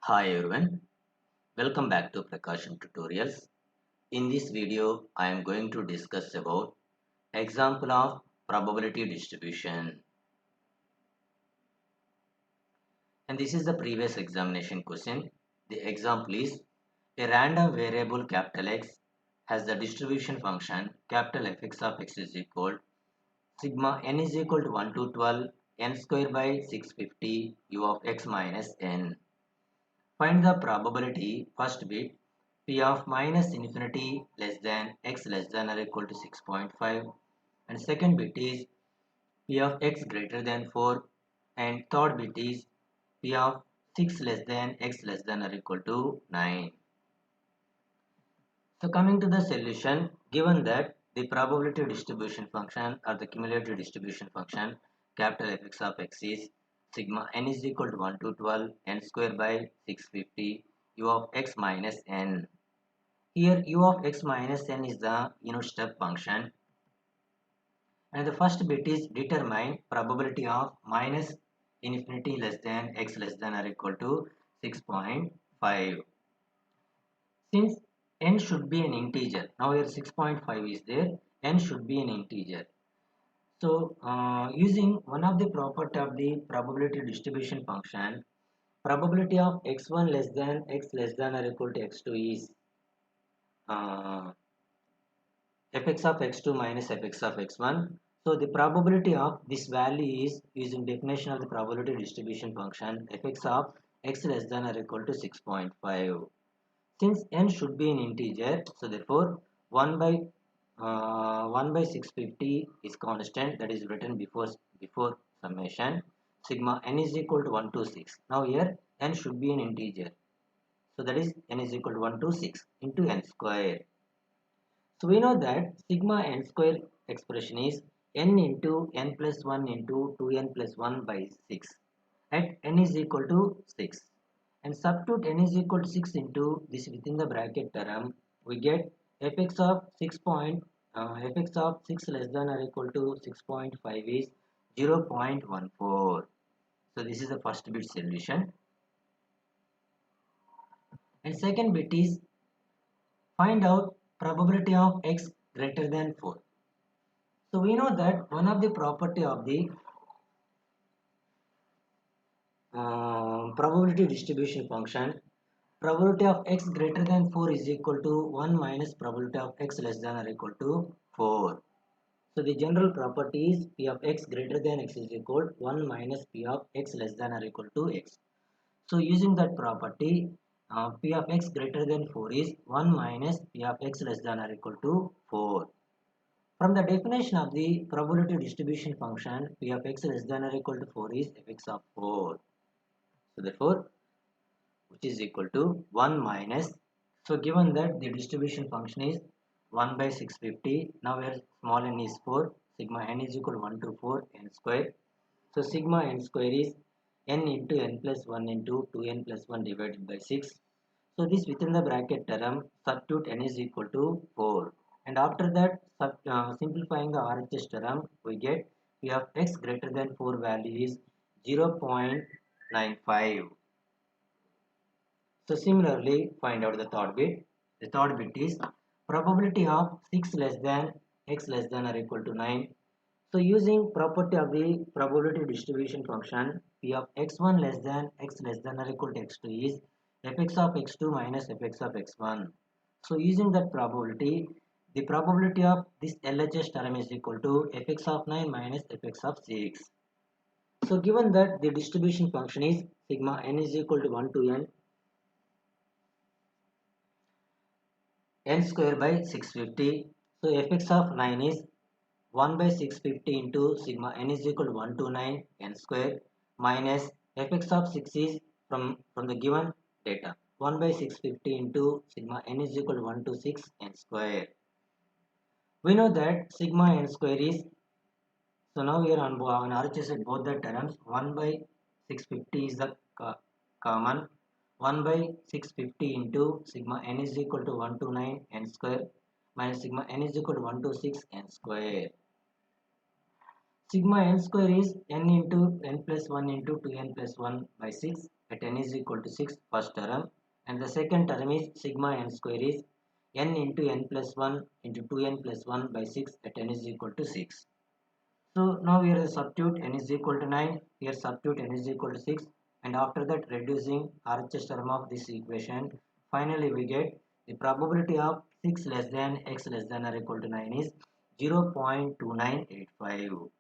Hi everyone, welcome back to Prakasham Tutorials. In this video, I am going to discuss about example of probability distribution. And this is the previous examination question. The example is a random variable capital X has the distribution function capital Fx of x is equal sigma n is equal to 1 to 12 n square by 650 u of x minus n. Find the probability first bit p of minus infinity less than x less than or equal to 6.5, and second bit is p of x greater than 4, and third bit is p of 6 less than x less than or equal to 9. So coming to the solution, given that the probability distribution function or the cumulative distribution function capital Fx of x is sigma n is equal to 1 to 12 n square by 650 u of x minus n. Here u of x minus n is the unit step function, and the first bit is determine probability of minus infinity less than x less than or equal to 6.5. Since n should be an integer, now here 6.5 is there, n should be an integer. So using one of the property of the probability distribution function, probability of x1 less than x less than or equal to x2 is uh, fx of x2 minus fx of x1. So the probability of this value is, using definition of the probability distribution function, fx of x less than or equal to 6.5. Since n should be an integer, so therefore 1 by 650 is constant, that is written before summation. Sigma n is equal to 1 to 6. Now here n should be an integer, so that is n is equal to 1 to 6 into n square. So we know that sigma n square expression is n into n plus 1 into 2n plus 1 by 6 at n is equal to 6, and substitute n is equal to 6 into this within the bracket term. We get fx of fx of 6 less than or equal to 6.5 is 0.14. So this is the first bit solution, and second bit is find out probability of x greater than 4. So we know that one of the property of the probability distribution function, probability of x greater than 4 is equal to 1 minus probability of x less than or equal to 4. So the general property is p of x greater than x is equal to 1 minus p of x less than or equal to x. So using that property, p of x greater than 4 is 1 minus p of x less than or equal to 4. From the definition of the probability distribution function, p of x less than or equal to 4 is fx of 4. So therefore, which is equal to 1 minus, so given that the distribution function is 1 by 650, now where small n is 4, sigma n is equal to 1 to 4 n square. So sigma n square is n into n plus 1 into 2n plus 1 divided by 6. So this within the bracket term, substitute n is equal to 4. And after that, simplifying the RHS term, we get p of x greater than 4 value is 0.95. So similarly, find out the third bit. The third bit is probability of 6 less than x less than or equal to 9. So using property of the probability distribution function, p of x1 less than x less than or equal to x2 is fx of x2 minus fx of x1. So using that probability, the probability of this LHS term is equal to fx of 9 minus fx of 6. So given that the distribution function is sigma n is equal to 1 to n square by 650. So fx of 9 is 1 by 650 into sigma n is equal to 1 to 9 n square minus fx of 6 is from the given data 1 by 650 into sigma n is equal to 1 to 6 n square. We know that sigma n square is, so now here on RHS at both the terms 1 by 650 is the common. 1 by 650 into sigma n is equal to 1 to 9 n square minus sigma n is equal to 1 to 6 n square. Sigma n square is n into n plus 1 into 2n plus 1 by 6 at n is equal to 6 first term, and the second term is sigma n square is n into n plus 1 into 2n plus 1 by 6 at n is equal to 6. So now here the substitute n is equal to 9, here substitute n is equal to 6, and after that reducing RHS term of this equation, finally we get the probability of 6 less than x less than or equal to 9 is 0.2985.